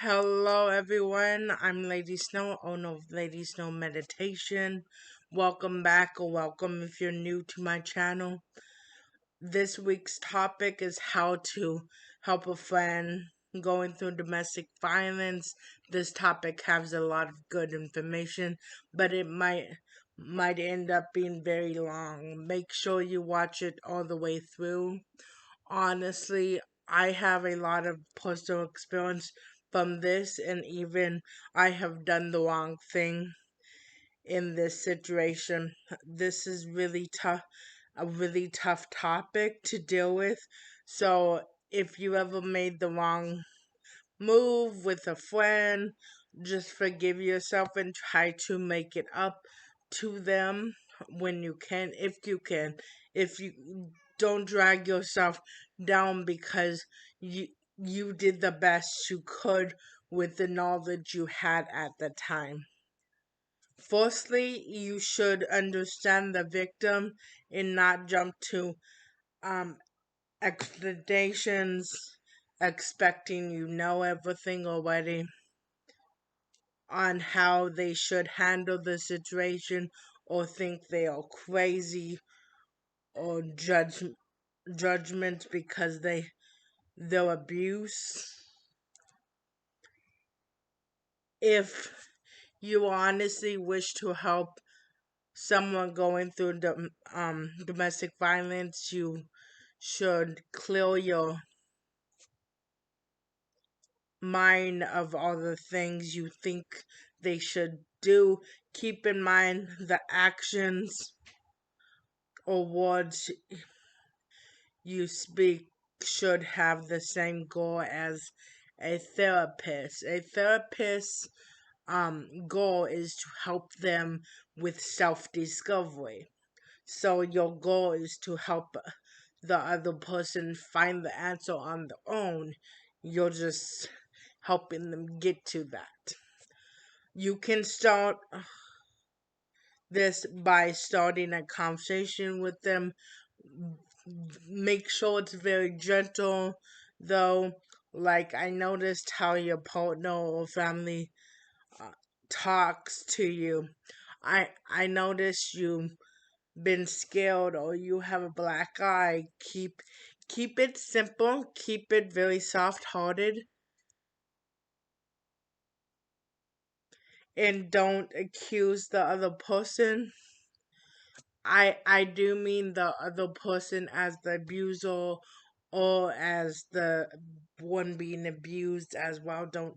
Hello, everyone. I'm Lady Snow, owner of Lady Snow Meditation. Welcome back, or welcome if you're new to my channel. This week's topic is how to help a friend going through domestic violence. This topic has a lot of good information, but it might end up being very long. Make sure you watch it all the way through. Honestly, I have a lot of personal experience from this, and even I have done the wrong thing in this situation. This is really tough, a really tough topic to deal with. So, if you ever made the wrong move with a friend, just forgive yourself and try to make it up to them when you can, if you can. If you don't drag yourself down because you did the best you could with the knowledge you had at the time. Firstly, you should understand the victim and not jump to um, explanations expecting you know everything already on how they should handle the situation, or think they are crazy, or judgments because their abuse. If you honestly wish to help someone going through domestic violence, you should clear your mind of all the things you think they should do. Keep in mind the actions or words you speak should have the same goal as a therapist. A therapist's goal is to help them with self-discovery. So your goal is to help the other person find the answer on their own. You're just helping them get to that. You can start this by starting a conversation with them. Make sure it's very gentle, though. Like, I noticed how your partner or family talks to you. I noticed you been scared or you have a black eye. Keep it simple. Keep it very soft-hearted, and don't accuse the other person. I do mean the other person as the abuser or as the one being abused as well. Don't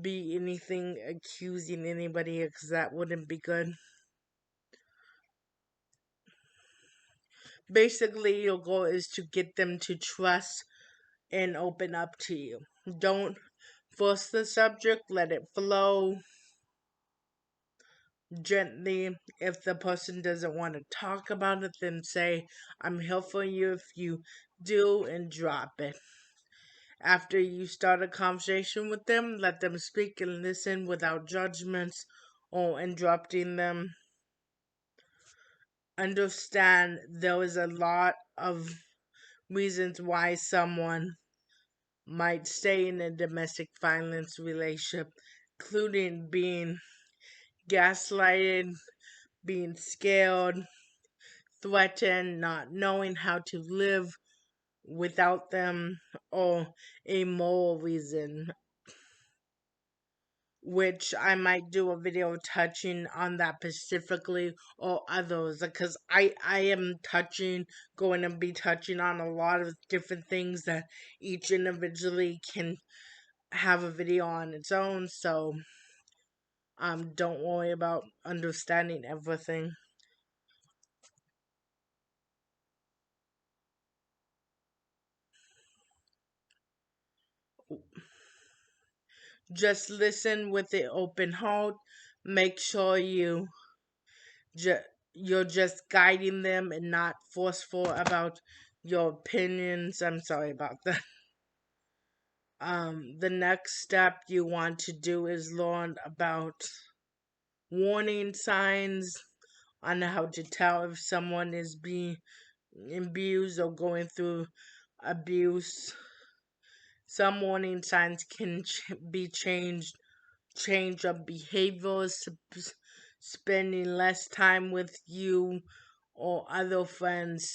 be anything accusing anybody, because that wouldn't be good. Basically, your goal is to get them to trust and open up to you. Don't force the subject, let it flow gently. If the person doesn't want to talk about it, then say, I'm here for you if you do, and drop it. After you start a conversation with them, let them speak and listen without judgments or interrupting them. Understand there is a lot of reasons why someone might stay in a domestic violence relationship, including being gaslighted, being scared, threatened, not knowing how to live without them, or a moral reason, which I might do a video touching on that specifically, or others, because I am going to be touching on a lot of different things that each individually can have a video on its own. So don't worry about understanding everything. Just listen with an open heart. Make sure ju- you're just guiding them and not forceful about your opinions. I'm sorry about that. The next step you want to do is learn about warning signs on how to tell if someone is being abused or going through abuse. Some warning signs can be change of behaviors, spending less time with you or other friends.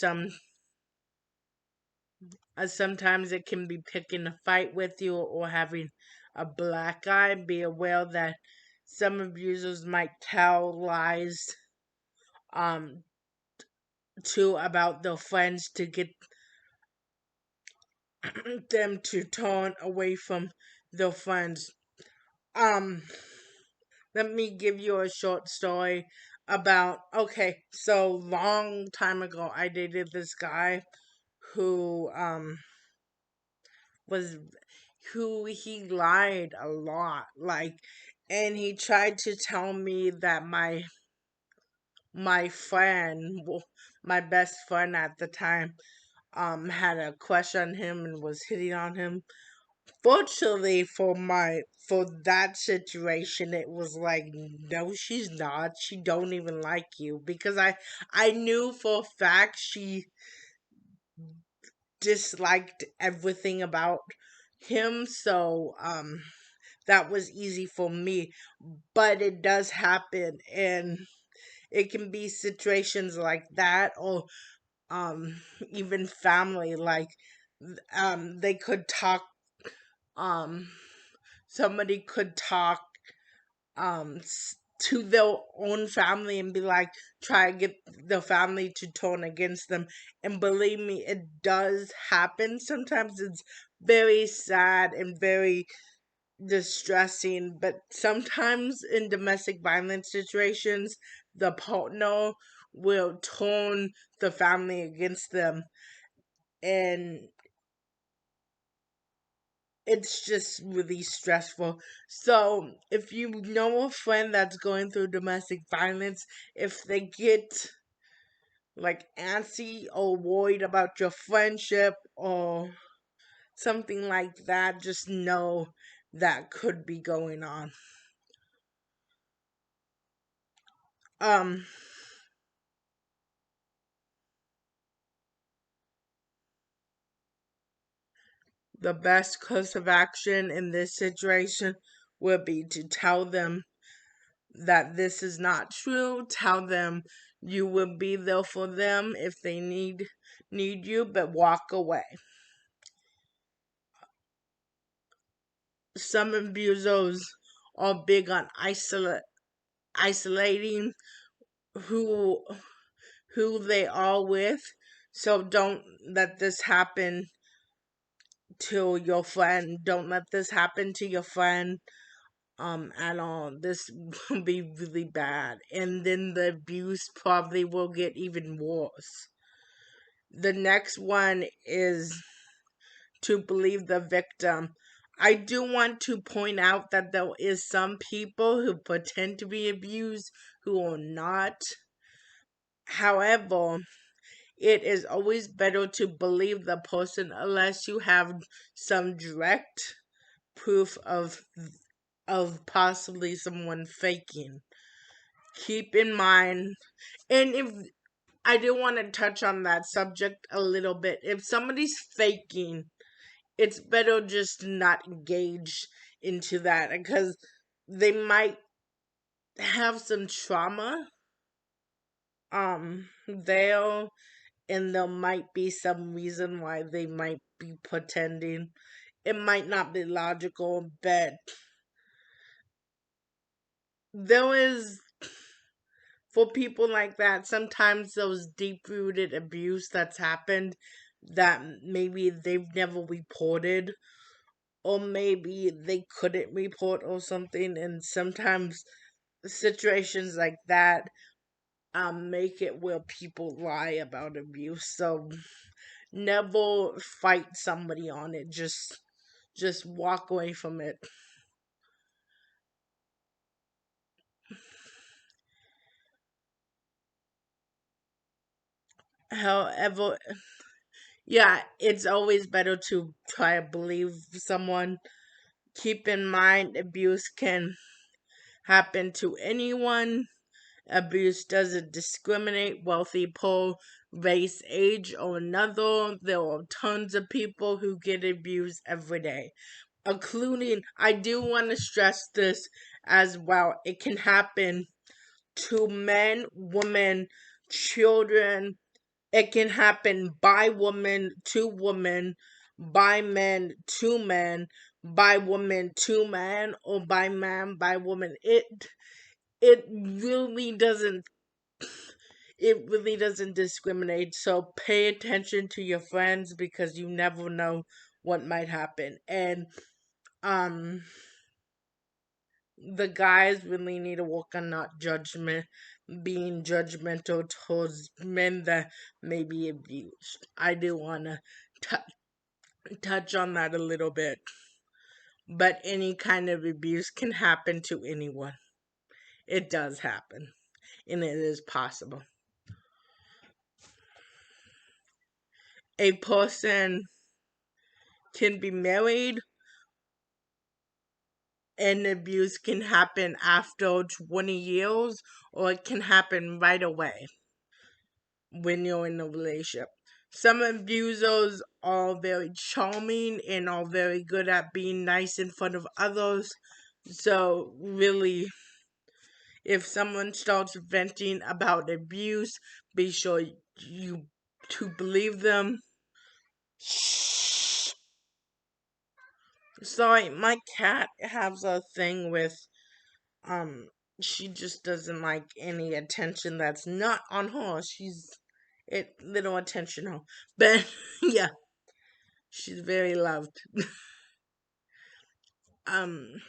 Sometimes it can be picking a fight with you or having a black eye. Be aware that some abusers might tell lies um to about their friends to get them to turn away from their friends. Um, Let me give you a short story about. Okay, so long time ago, I dated this guy who was who he lied a lot, like, and he tried to tell me that my friend, my best friend at the time, had a crush on him and was hitting on him. Fortunately for that situation, it was like, no, she's not. She don't even like you, because I knew for a fact she disliked everything about him. So that was easy for me. But it does happen, and it can be situations like that, or um even family, like they could talk, um somebody could talk to their own family and be like, try to get the family to turn against them. And believe me, it does happen. Sometimes it's very sad and very distressing, but sometimes in domestic violence situations, the partner will turn the family against them, and it's just really stressful. So, if you know a friend that's going through domestic violence, if they get like antsy or worried about your friendship or something like that, just know that could be going on. Um, the best course of action in this situation would be to tell them that this is not true. Tell them you will be there for them if they need you, but walk away. Some abusers are big on isolating who who they are with. So don't let this happen to your friend. Don't let this happen to your friend at all. This will be really bad, and then the abuse probably will get even worse. The next one is to believe the victim. I do want to point out that there is some people who pretend to be abused who are not. However, it is always better to believe the person unless you have some direct proof of possibly someone faking. Keep in mind, and if I do want to touch on that subject a little bit, if somebody's faking, it's better just not engage into that, because they might have some trauma there, and there might be some reason why they might be pretending. It might not be logical, but there is, for people like that, sometimes those deep rooted abuse that's happened that maybe they've never reported, or maybe they couldn't report or something, and sometimes situations like that make it where people lie about abuse. So never fight somebody on it. Just walk away from it. However, yeah, it's always better to try to believe someone. Keep in mind, abuse can happen to anyone. Abuse doesn't discriminate wealthy, poor, race, age, or another. There are tons of people who get abused every day, including, I do want to stress this as well, it can happen to men, women, children. It can happen by women to women, by men to men, by woman to man, or by man by woman. It really doesn't discriminate. So pay attention to your friends because you never know what might happen. And um the guys really need to work on not being judgmental towards men that may be abused. I do want to touch on that a little bit. But any kind of abuse can happen to anyone. It does happen, and it is possible. A person can be married, and abuse can happen after 20 years, or it can happen right away when you're in a relationship. Some abusers are very charming and are very good at being nice in front of others. So, really, if someone starts venting about abuse, be sure you to believe them. Sorry, my cat has a thing with um she just doesn't like any attention that's not on her. She's it little attention her. But yeah, she's very loved. um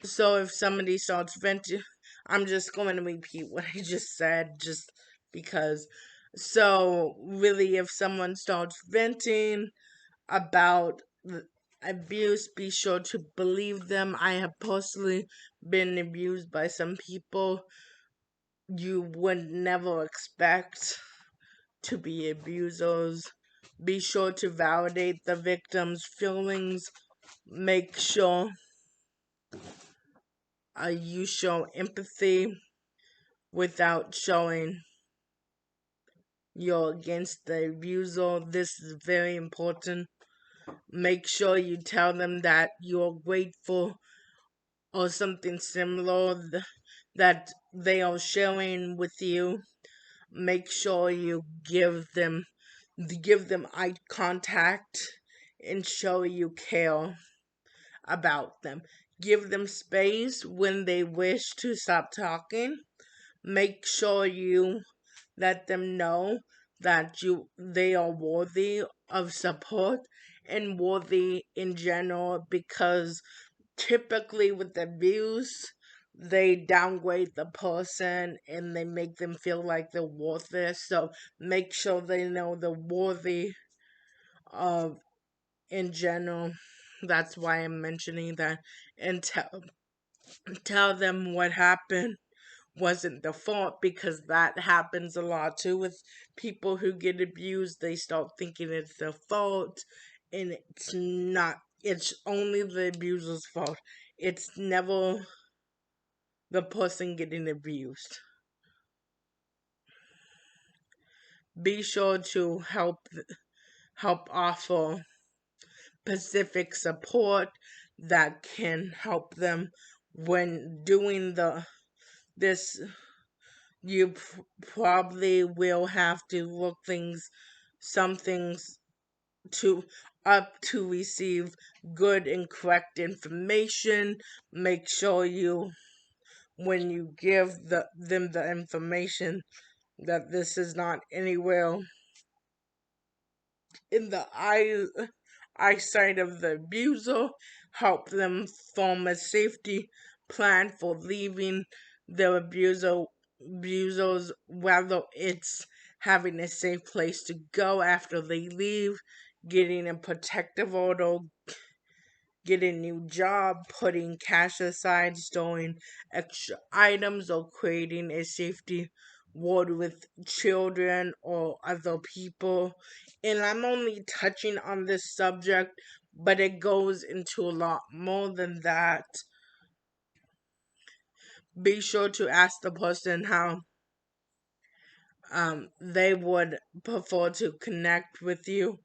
so if somebody starts venting, I'm just going to repeat what I just said just because. So really, if someone starts venting about abuse, be sure to believe them. I have personally been abused by some people you would never expect to be abusers. Be sure to validate the victim's feelings. Make sure you show empathy without showing you're against the abuser. This is very important. Make sure you tell them that you're grateful or something similar that they are sharing with you. Make sure you give them eye contact and show you care about them. Give them space when they wish to stop talking. Make sure you let them know that they are worthy of support and worthy in general, because typically with abuse they downgrade the person and they make them feel like they're worthless. So make sure they know they're worthy of in general. That's why I'm mentioning that. And tell them what happened wasn't the fault, because that happens a lot too with people who get abused. They start thinking it's their fault, and it's not. It's only the abuser's fault. It's never the person getting abused. Be sure to help offer specific support that can help them when doing this. You probably will have to look some things to up to receive good and correct information. Make sure you, when you give them the information, that this is not anywhere in the eyesight of the abuser. Help them form a safety plan for leaving the abusers, whether it's having a safe place to go after they leave, getting a protective order, get a new job, putting cash aside, storing extra items, or creating a safety ward with children or other people. And I'm only touching on this subject, but it goes into a lot more than that. be sure to ask the person how they would prefer to connect with you.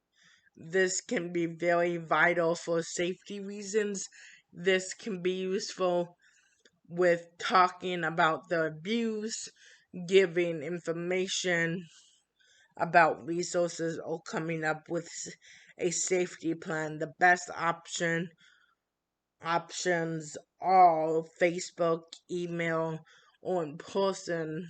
This can be very vital for safety reasons. This can be useful with talking about the abuse, giving information about resources, or coming up with a safety plan. The best options are Facebook, email, or in person.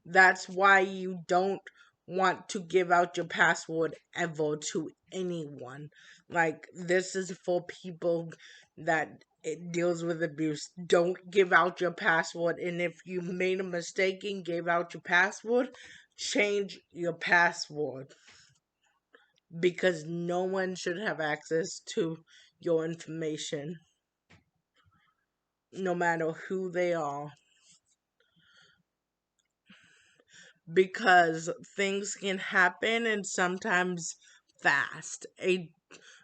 That's why you don't want to give out your password ever to anyone. Like, this is for people that it deals with abuse. Don't give out your password. And if you made a mistake and gave out your password, change your password. Because no one should have access to your information, no matter who they are. Because things can happen and sometimes fast. A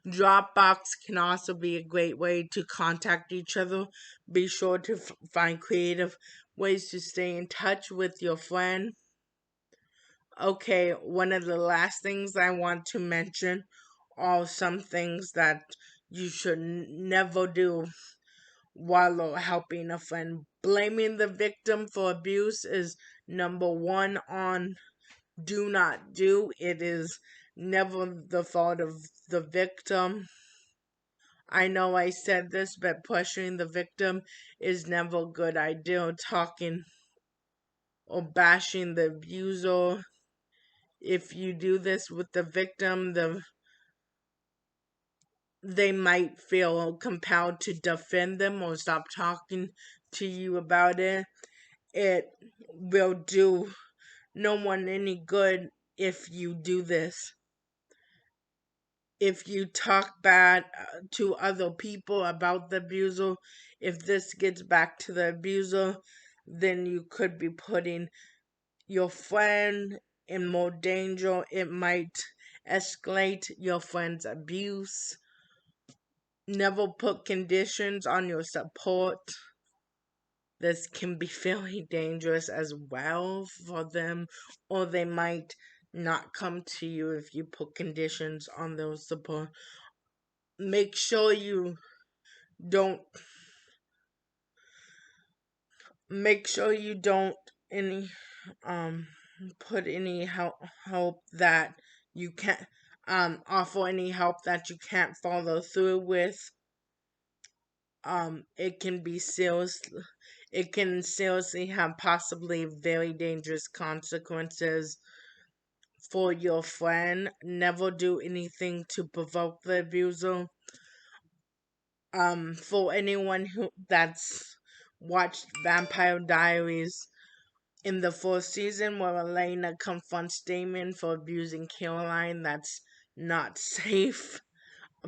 Dropbox can also be a great way to contact each other. Be sure to find creative ways to stay in touch with your friend. Okay, one of the last things I want to mention are some things that you should never do while helping a friend. Blaming the victim for abuse is number one on do not do. It is never the fault of the victim. I know I said this, but pressuring the victim is never a good idea. Talking or bashing the abuser. If you do this with the victim, they might feel compelled to defend them or stop talking to you about it. It will do no one any good if you do this. If you talk bad to other people about the abuser, if this gets back to the abuser, then you could be putting your friend in more danger. It might escalate your friend's abuse. Never put conditions on your support. This can be fairly dangerous as well for them, or they might not come to you if you put conditions on their support. Make sure you don't any put any help that you can't offer any help that you can't follow through with. It can be it can seriously have possibly very dangerous consequences for your friend. Never do anything to provoke the abuser. For anyone that's watched Vampire Diaries, in the fourth season where Elena confronts Damon for abusing Caroline, that's not safe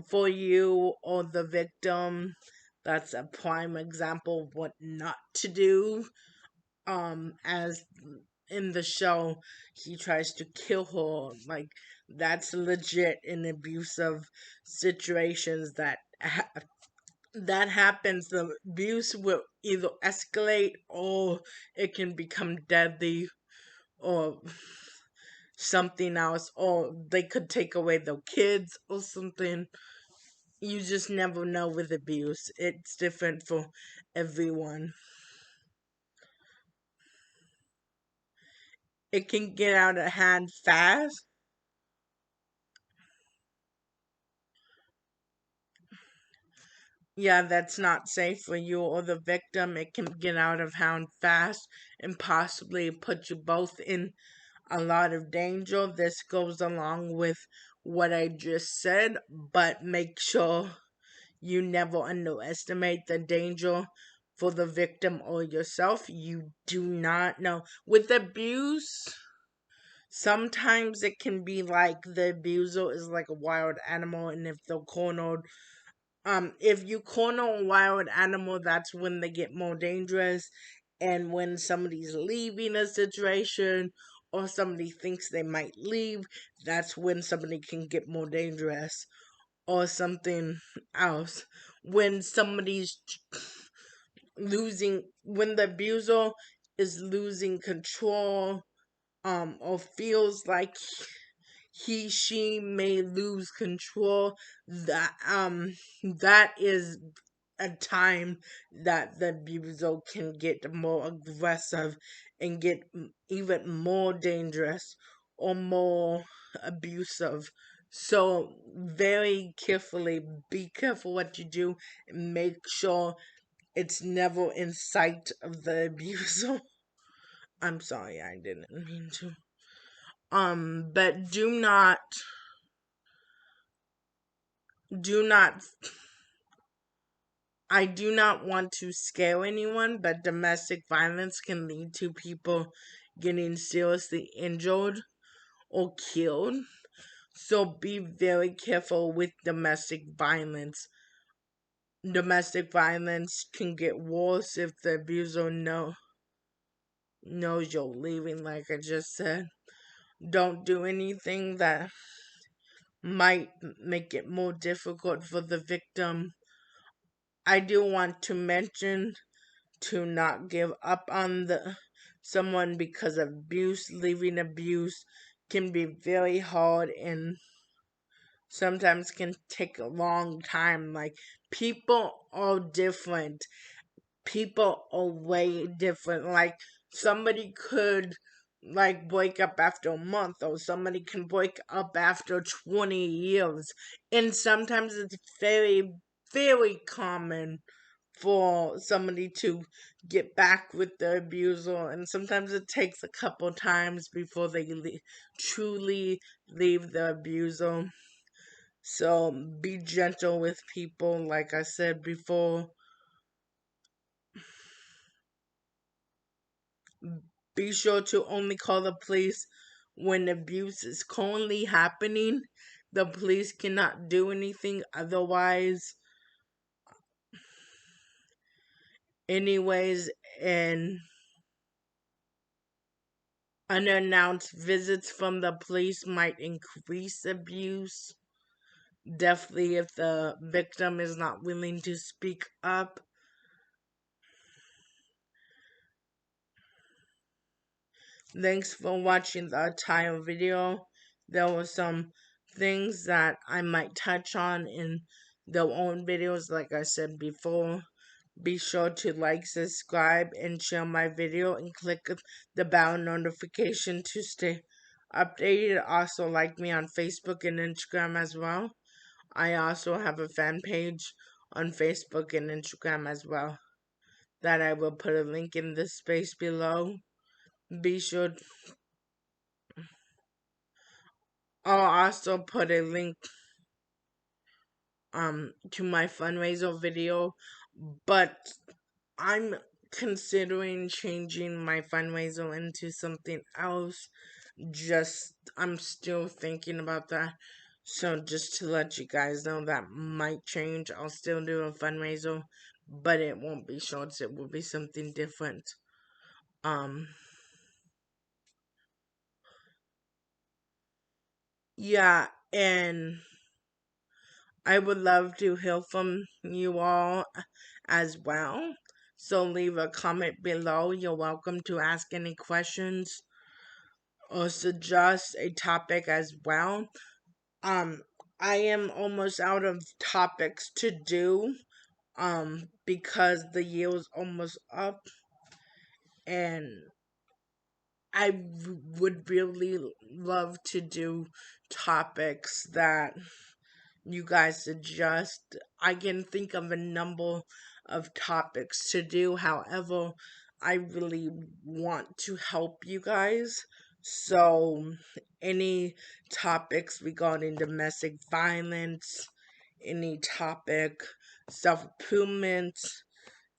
for you or the victim. That's a prime example of what not to do. As in the show, he tries to kill her. Like, that's legit in abusive situations that happens. The abuse will either escalate or it can become deadly or something else, or they could take away their kids or something. You just never know with abuse. It's different for everyone. It can get out of hand fast. Yeah, that's not safe for you or the victim. It can get out of hand fast and possibly put you both in a lot of danger. This goes along with what I just said, but make sure you never underestimate the danger for the victim or yourself. You do not know. With abuse, sometimes it can be like the abuser is like a wild animal, and if they're cornered, if you corner a wild animal, that's when they get more dangerous. And when somebody's leaving a situation or somebody thinks they might leave, that's when somebody can get more dangerous or something else. When somebody's when the abuser is losing control, or feels like she may lose control, that is a time that the abuser can get more aggressive and get even more dangerous or more abusive. So very carefully, be careful what you do and make sure it's never in sight of the abuser. I'm sorry, I didn't mean to. But do not, I do not want to scare anyone, but domestic violence can lead to people getting seriously injured or killed. So be very careful with domestic violence. Domestic violence can get worse if the abuser knows you're leaving, like I just said. Don't do anything that might make it more difficult for the victim. I do want to mention to not give up on someone because of abuse. Leaving abuse can be very hard and sometimes can take a long time. Like, people are different. People are way different. Like, somebody could like break up after a month, or somebody can break up after 20 years. And sometimes it's very, very common for somebody to get back with the abuser, and sometimes it takes a couple times before they truly leave the abuser. So be gentle with people, like I said before. Be sure to only call the police when abuse is currently happening. The police cannot do anything otherwise, anyways, and unannounced visits from the police might increase abuse. Definitely, if the victim is not willing to speak up. Thanks for watching the entire video. There were some things that I might touch on in their own videos, like I said before. Be sure to like, subscribe, and share my video, and click the bell notification to stay updated. Also, like me on Facebook and Instagram as well. I also have a fan page on Facebook and Instagram as well that I will put a link in the space below. Be sure I'll also put a link to my fundraiser video, but I'm considering changing my fundraiser into something else. I'm still thinking about that. So just to let you guys know, that might change. I'll still do a fundraiser, but it won't be shorts. It will be something different. Yeah, and I would love to hear from you all as well. So leave a comment below. You're welcome to ask any questions or suggest a topic as well. Um, I am almost out of topics to do, because the year is almost up, and would really love to do topics that you guys suggest. I can think of a number of topics to do. However, I really want to help you guys. So, any topics regarding domestic violence, any topic, self improvement,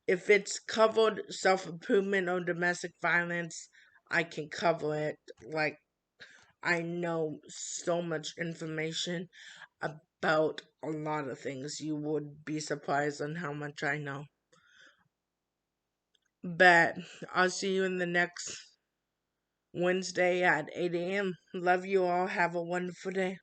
if it's covered self improvement or domestic violence, I can cover it. Like, I know so much information about a lot of things. You would be surprised on how much I know. But I'll see you in the next Wednesday at 8 a.m. Love you all. Have a wonderful day.